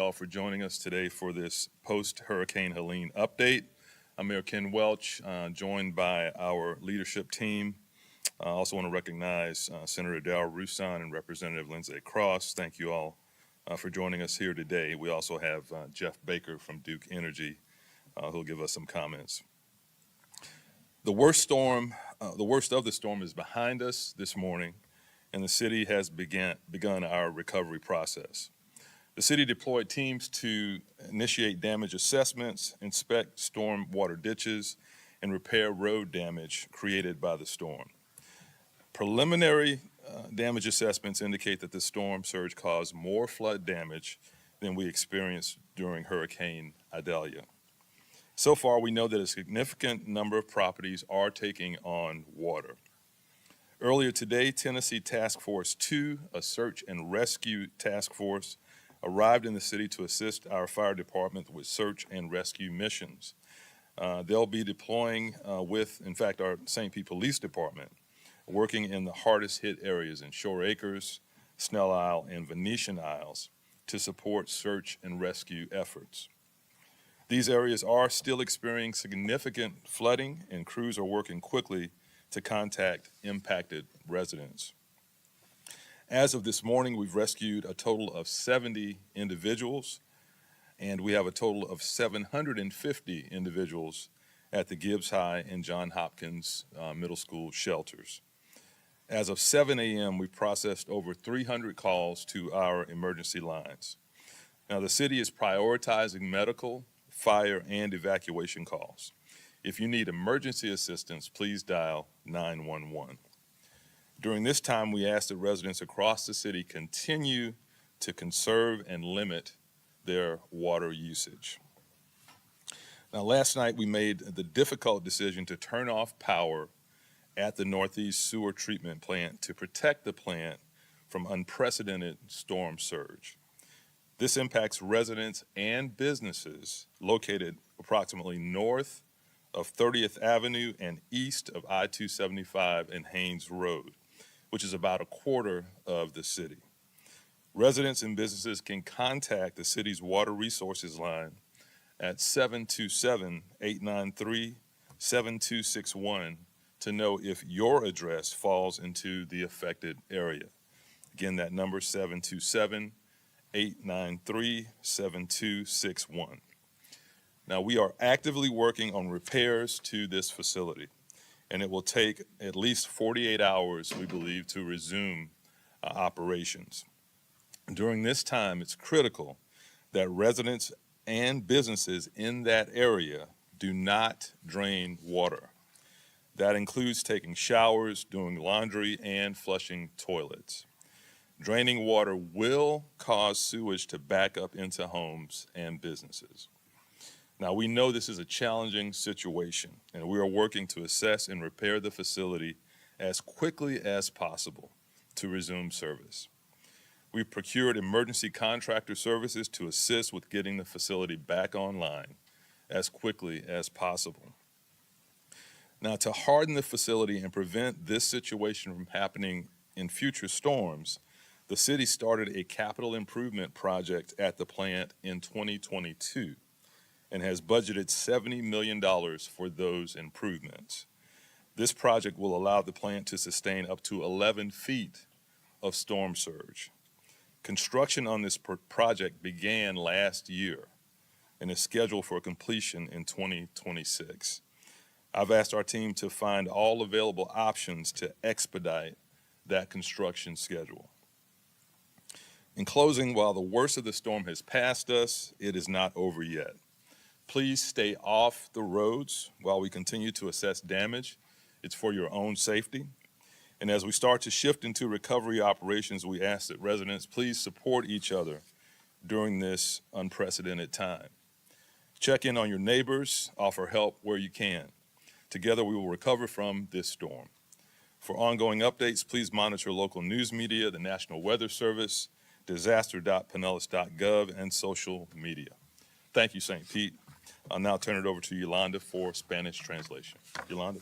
all for joining us today for this post-Hurricane Helene update. I'm Mayor Ken Welch, joined by our leadership team. I also want to recognize Senator Darrell Roussan and Representative Lindsay Cross. Thank you all for joining us here today. We also have Jeff Baker from Duke Energy, who'll give us some comments. The worst of the storm is behind us this morning, and the city has begun our recovery process. The city deployed teams to initiate damage assessments, inspect storm water ditches, and repair road damage created by the storm. Preliminary damage assessments indicate that the storm surge caused more flood damage than we experienced during Hurricane Idalia. So far, we know that a significant number of properties are taking on water. Earlier today, Tennessee Task Force 2, a search and rescue task force, arrived in the city to assist our fire department with search and rescue missions. They'll be deploying with, in fact, our St. Pete Police Department, working in the hardest hit areas in Shore Acres, Snell Isle, and Venetian Isles to support search and rescue efforts. These areas are still experiencing significant flooding, and crews are working quickly to contact impacted residents. As of this morning, we've rescued a total of 70 individuals, and we have a total of 750 individuals at the Gibbs High and John Hopkins Middle School shelters. As of 7 a.m., we've processed over 300 calls to our emergency lines. Now, the city is prioritizing medical, fire, and evacuation calls. If you need emergency assistance, please dial 911. During this time, we ask that residents across the city continue to conserve and limit their water usage. Now, last night we made the difficult decision to turn off power at the Northeast Sewer Treatment Plant to protect the plant from unprecedented storm surge. This impacts residents and businesses located approximately north of 30th Avenue and east of I-275 and Haynes Road, which is about a quarter of the city. Residents and businesses can contact the city's water resources line at 727-893-7261 to know if your address falls into the affected area. Again, that number 727-893-7261. Now, we are actively working on repairs to this facility, and it will take at least 48 hours, we believe, to resume operations. During this time, it's critical that residents and businesses in that area do not drain water. That includes taking showers, doing laundry, and flushing toilets. Draining water will cause sewage to back up into homes and businesses. Now, we know this is a challenging situation, and we are working to assess and repair the facility as quickly as possible to resume service. We've procured emergency contractor services to assist with getting the facility back online as quickly as possible. Now, to harden the facility and prevent this situation from happening in future storms, the city started a capital improvement project at the plant in 2022 and has budgeted $70 million for those improvements. This project will allow the plant to sustain up to 11 feet of storm surge. Construction on this project began last year and is scheduled for completion in 2026. I've asked our team to find all available options to expedite that construction schedule. In closing, while the worst of the storm has passed us, it is not over yet. Please stay off the roads while we continue to assess damage. It's for your own safety. And as we start to shift into recovery operations, we ask that residents please support each other during this unprecedented time. Check in on your neighbors, offer help where you can. Together, we will recover from this storm. For ongoing updates, please monitor local news media, the National Weather Service, disaster.pinellas.gov, and social media. Thank you, St. Pete. I'll now turn it over to Yolanda for Spanish translation. Yolanda.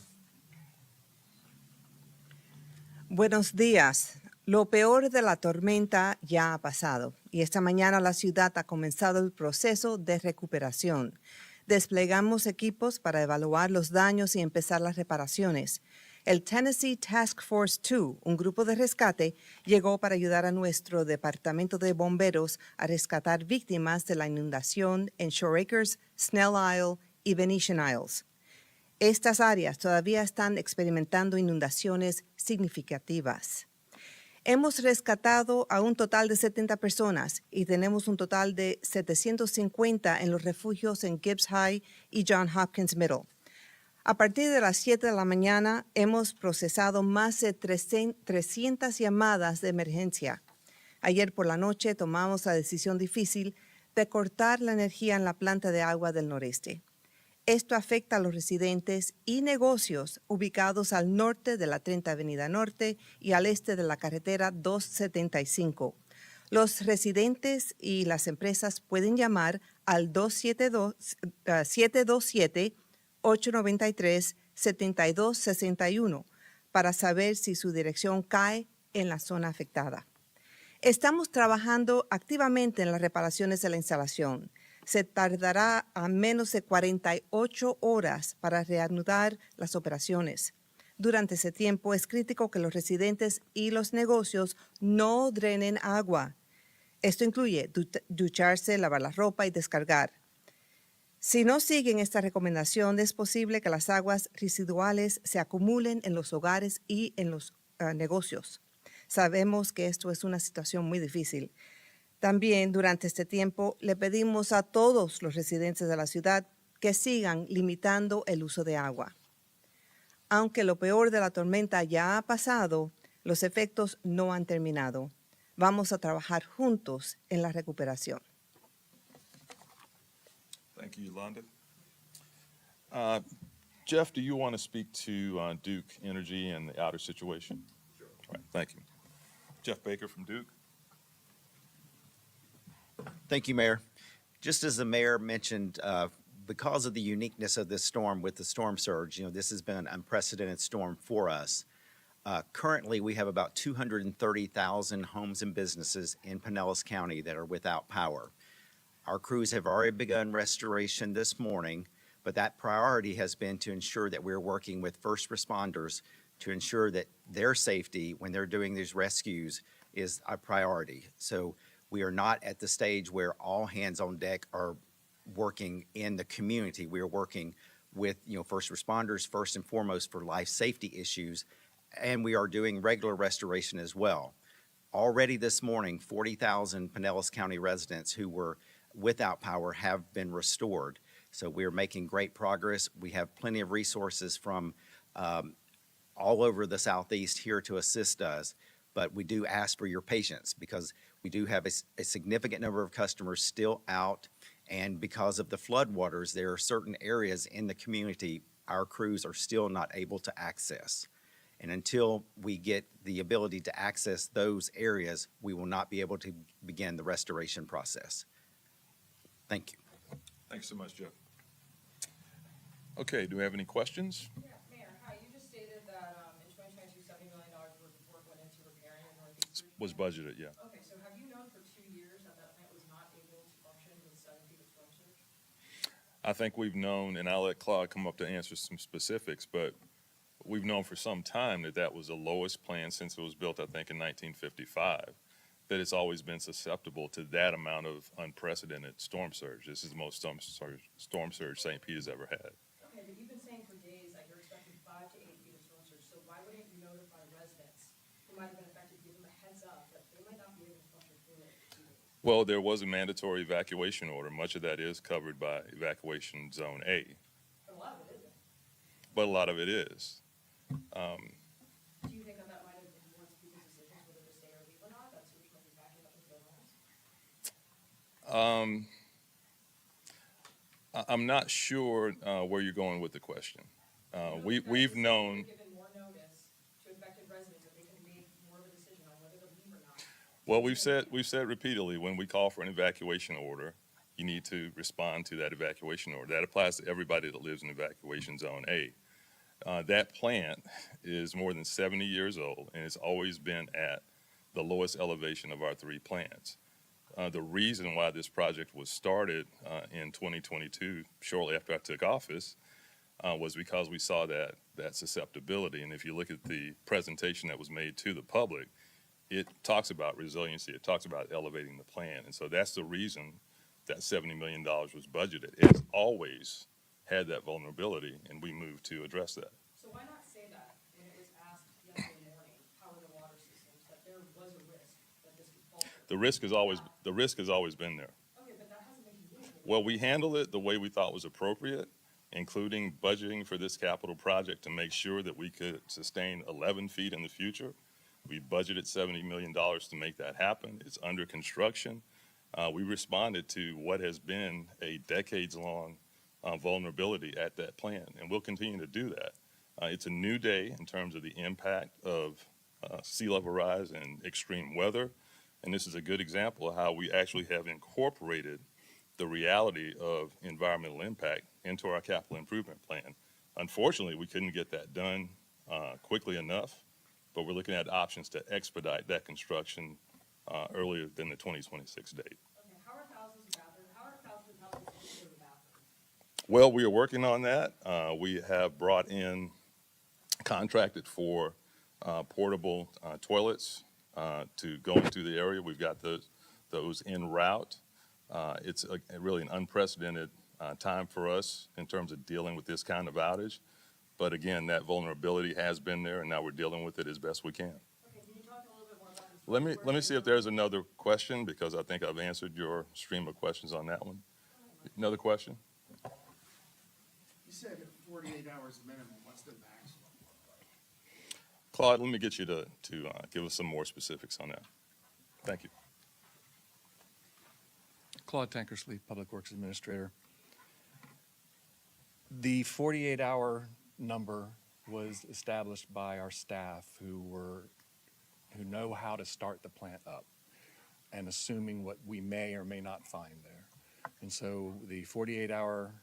Buenos días. Lo peor de la tormenta ya ha pasado y esta mañana la ciudad ha comenzado el proceso de recuperación. Desplegamos equipos para evaluar los daños y empezar las reparaciones. El Tennessee Task Force 2, un grupo de rescate, llegó para ayudar a nuestro departamento de bomberos a rescatar víctimas de la inundación en Shore Acres, Snell Isle y Venetian Isles. Estas áreas todavía están experimentando inundaciones significativas. Hemos rescatado a un total de 70 personas y tenemos un total de 750 en los refugios en Gibbs High y Johns Hopkins Middle. A partir de las 7 de la mañana hemos procesado más de 300 llamadas de emergencia. Ayer por la noche tomamos la decisión difícil de cortar la energía en la planta de agua del noreste. Esto afecta a los residentes y negocios ubicados al norte de la 30 Avenida Norte y al este de la carretera 275. Los residentes y las empresas pueden llamar al 727-893-7261 para saber si su dirección cae en la zona afectada. Estamos trabajando activamente en las reparaciones de la instalación. Se tardará a menos de 48 horas para reanudar las operaciones. Durante ese tiempo es crítico que los residentes y los negocios no drenen agua. Esto incluye ducharse, lavar la ropa y descargar. Si no siguen esta recomendación, es posible que las aguas residuales se acumulen en los hogares y en los negocios. Sabemos que esto es una situación muy difícil. También durante este tiempo le pedimos a todos los residentes de la ciudad que sigan limitando el uso de agua. Aunque lo peor de la tormenta ya ha pasado, los efectos no han terminado. Vamos a trabajar juntos en la recuperación. Thank you, Yolanda. Jeff, do you want to speak to Duke Energy and the outage situation? Sure. All right, thank you. Jeff Baker from Duke. Thank you, Mayor. Just as the mayor mentioned, because of the uniqueness of this storm with the storm surge, this has been an unprecedented storm for us. Currently, we have about 230,000 homes and businesses in Pinellas County that are without power. Our crews have already begun restoration this morning, but that priority has been to ensure that we're working with first responders to ensure that their safety when they're doing these rescues is a priority. So we are not at the stage where all hands on deck are working in the community. We are working with first responders first and foremost for life safety issues, and we are doing regular restoration as well. Already this morning, 40,000 Pinellas County residents who were without power have been restored. So we are making great progress. We have plenty of resources from all over the Southeast here to assist us, but we do ask for your patience because we do have a significant number of customers still out, and because of the floodwaters, there are certain areas in the community our crews are still not able to access. And until we get the ability to access those areas, we will not be able to begin the restoration process. Thank you. Thanks so much, Jeff. Okay, do we have any questions? Yeah, Mayor, hi, you just stated that in 2022, $70 million worth of work went into repairing the Northeast. Was budgeted, yeah. Okay, so have you known for 2 years that that plant was not able to function with 7 feet of storm surge? I think we've known, and I'll let Claude come up to answer some specifics, but we've known for some time that that was the lowest plant since it was built, I think, in 1955, that it's always been susceptible to that amount of unprecedented storm surge. This is the most storm surge St. Pete has ever had. Okay, but you've been saying for days that you're expecting 5 to 8 feet of storm surge, so why wouldn't you notify residents who might have been affected, give them a heads up that they might not be able to function through it for 2 days? Well, there was a mandatory evacuation order. Much of that is covered by evacuation zone A. But a lot of it isn't. But a lot of it is. Do you think that might have influenced people's decisions whether to stay or leave or not? That sewage might be backing up into their homes? I'm not sure where you're going with the question. We've known. Given more notice to affected residents that they can make more of a decision on whether to leave or not. Well, we've said repeatedly, when we call for an evacuation order, you need to respond to that evacuation order. That applies to everybody that lives in evacuation zone A. That plant is more than 70 years old, and it's always been at the lowest elevation of our three plants. The reason why this project was started in 2022, shortly after I took office, was because we saw that susceptibility. And if you look at the presentation that was made to the public, it talks about resiliency. It talks about elevating the plant. And so that's the reason that $70 million was budgeted. It's always had that vulnerability, and we moved to address that. So why not say that when it was asked yesterday morning, how are the water systems, that there was a risk that this could falter? The risk has always been there. Okay, but that hasn't been communicated. Well, we handled it the way we thought was appropriate, including budgeting for this capital project to make sure that we could sustain 11 feet in the future. We budgeted $70 million to make that happen. It's under construction. We responded to what has been a decades-long vulnerability at that plant, and we'll continue to do that. It's a new day in terms of the impact of sea level rise and extreme weather, and this is a good example of how we actually have incorporated the reality of environmental impact into our capital improvement plan. Unfortunately, we couldn't get that done quickly enough, but we're looking at options to expedite that construction earlier than the 2026 date. Okay, how are thousands of houses into the bathroom? Well, we are working on that. We have brought in, contracted for portable toilets to go into the area. We've got those en route. It's really an unprecedented time for us in terms of dealing with this kind of outage. But again, that vulnerability has been there, and now we're dealing with it as best we can. Okay, can you talk a little bit more about this? Let me see if there's another question, because I think I've answered your stream of questions on that one. Another question? You said 48 hours minimum. What's the maximum look like? Claude, let me get you to give us some more specifics on that. Thank you. Claude Tankersley, Public Works Administrator. The 48-hour number was established by our staff who know how to start the plant up and assuming what we may or may not find there. And so the 48-hour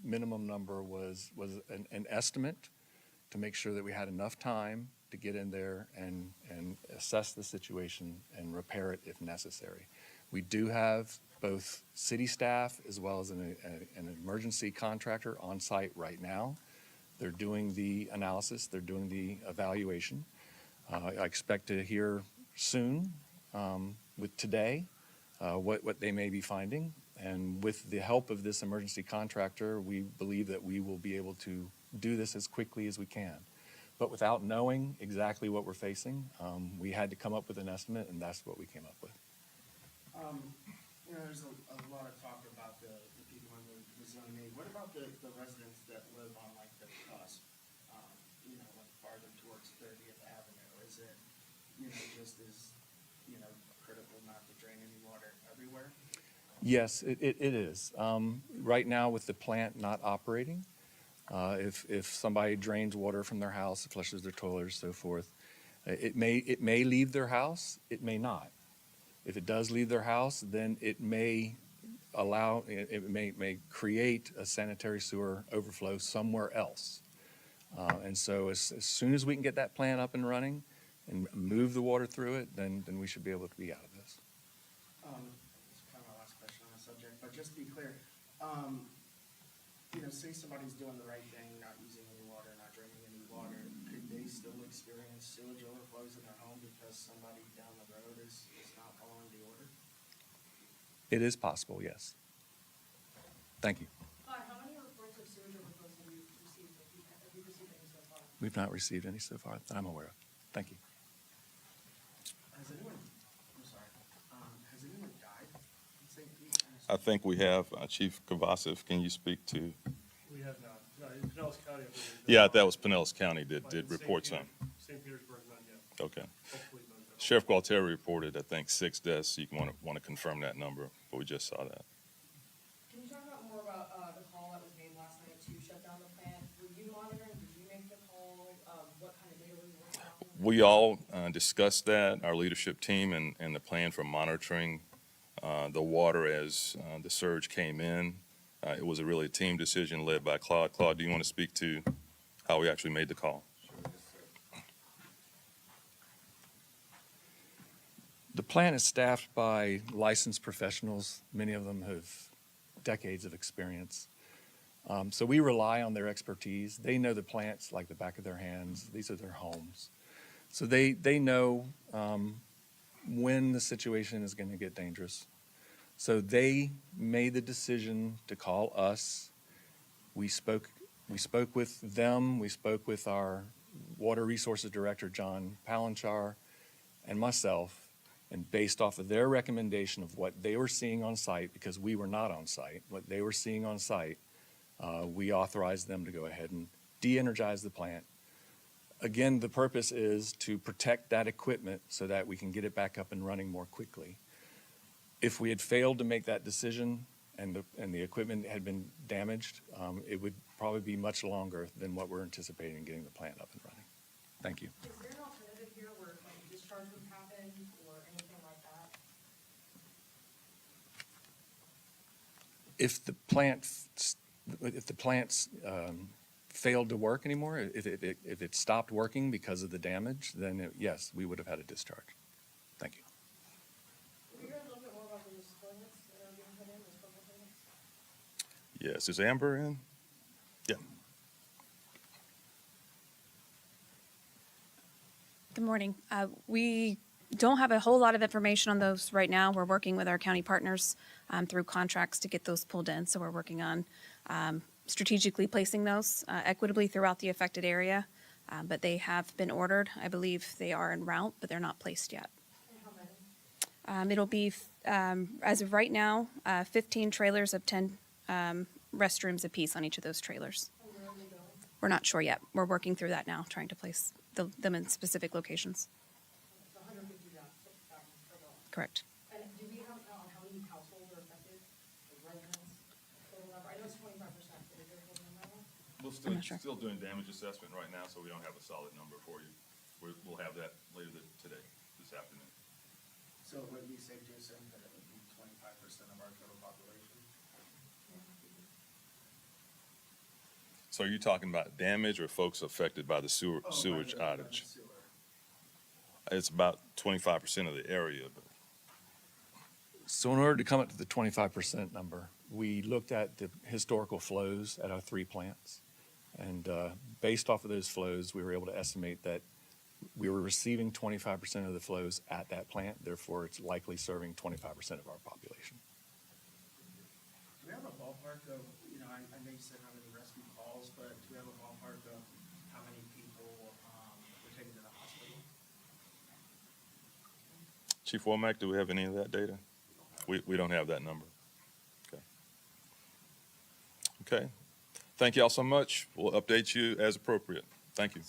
minimum number was an estimate to make sure that we had enough time to get in there and assess the situation and repair it if necessary. We do have both city staff as well as an emergency contractor on site right now. They're doing the analysis, they're doing the evaluation. I expect to hear soon with today what they may be finding. And with the help of this emergency contractor, we believe that we will be able to do this as quickly as we can. But without knowing exactly what we're facing, we had to come up with an estimate, and that's what we came up with. You know, there's a lot of talk about the people in the zone A. What about the residents that live on like the cusp, you know, like farther towards 30th Avenue? Is it, you know, just as, you know, critical not to drain any water everywhere? Yes, it is. Right now, with the plant not operating, if somebody drains water from their house, flushes their toilets, so forth, it may leave their house, it may not. If it does leave their house, then it may create a sanitary sewer overflow somewhere else. And so as soon as we can get that plant up and running and move the water through it, then we should be able to be out of this. It's kind of my last question on the subject, but just to be clear, you know, say somebody's doing the right thing, not using any water, not draining any water, could they still experience sewage overflows in their home because somebody down the road is not following the order? It is possible, yes. Thank you. Hi, how many reports of sewage overflows have you received? Have you received any so far? We've not received any so far that I'm aware of. Thank you. Has anyone, I'm sorry, has anyone died in St. Pete? I think we have Chief Kovacev. Can you speak to? We have not. No, in Pinellas County, I believe. Yeah, that was Pinellas County that But did in St. report Peter- some. St. Petersburg, none yet. Okay. Hopefully none at all. Sheriff Gualtieri reported, I think, 6 deaths. You want to confirm that number, but we just saw that. Can you talk about more about the call that was made last night to shut down the plant? Were you monitoring? Did you make the call? What kind of data were you working off of? We all discussed that, our leadership team, and the plan for monitoring the water as the surge came in. It was a really team decision led by Claude. Claude, do you want to speak to how we actually made the call? The plant is staffed by licensed professionals. Many of them have decades of experience. So we rely on their expertise. They know the plants like the back of their hands. These are their homes. So they know when the situation is going to get dangerous. So they made the decision to call us. We spoke with them. We spoke with our Water Resources Director, John Palanchar, and myself. And based off of their recommendation of what they were seeing on site, because we were not on site, what they were seeing on site, we authorized them to go ahead and de-energize the plant. Again, the purpose is to protect that equipment so that we can get it back up and running more quickly. If we had failed to make that decision and the equipment had been damaged, it would probably be much longer than what we're anticipating getting the plant up and running. Thank you. Is there an alternative here where like a discharge would happen or anything like that? If the plants failed to work anymore, if it stopped working because of the damage, then yes, we would have had a discharge. Thank you. Can we hear a little bit more about those toilets that are being put in, those purple toilets? Yes, is Amber in? Yeah. Good morning. We don't have a whole lot of information on those right now. We're working with our county partners through contracts to get those pulled in. So we're working on strategically placing those equitably throughout the affected area. But they have been ordered. I believe they are en route, but they're not placed yet. And how many? It'll be, as of right now, 15 trailers of 10 restrooms apiece on each of those trailers. And where are they going? We're not sure yet. We're working through that now, trying to place them in specific locations. It's 150,000 per dollar. Correct. And do we have on how many households are affected, like residents, total number? I know it's 25%, but is there a total number? We're I'm not sure. still doing damage assessment right now, so we don't have a solid number for you. We'll have that later today, this afternoon. So it would be safe to assume that it would be 25% of our total population? So are you talking about damage or folks affected by the Oh, sewage by the outage? sewer. It's about 25% of the area, but So in order to come up to the 25% number, we looked at the historical flows at our 3 plants. And based off of those flows, we were able to estimate that we were receiving 25% of the flows at that plant. Therefore, it's likely serving 25% of our population. Do we have a ballpark of, I know you said how many rescue calls, but do we have a ballpark of how many people were taken to the hospital? Chief Womack, do we have any of that data? We don't have that number. Okay. Okay. Thank you all so much. We'll update you as appropriate. Thank you.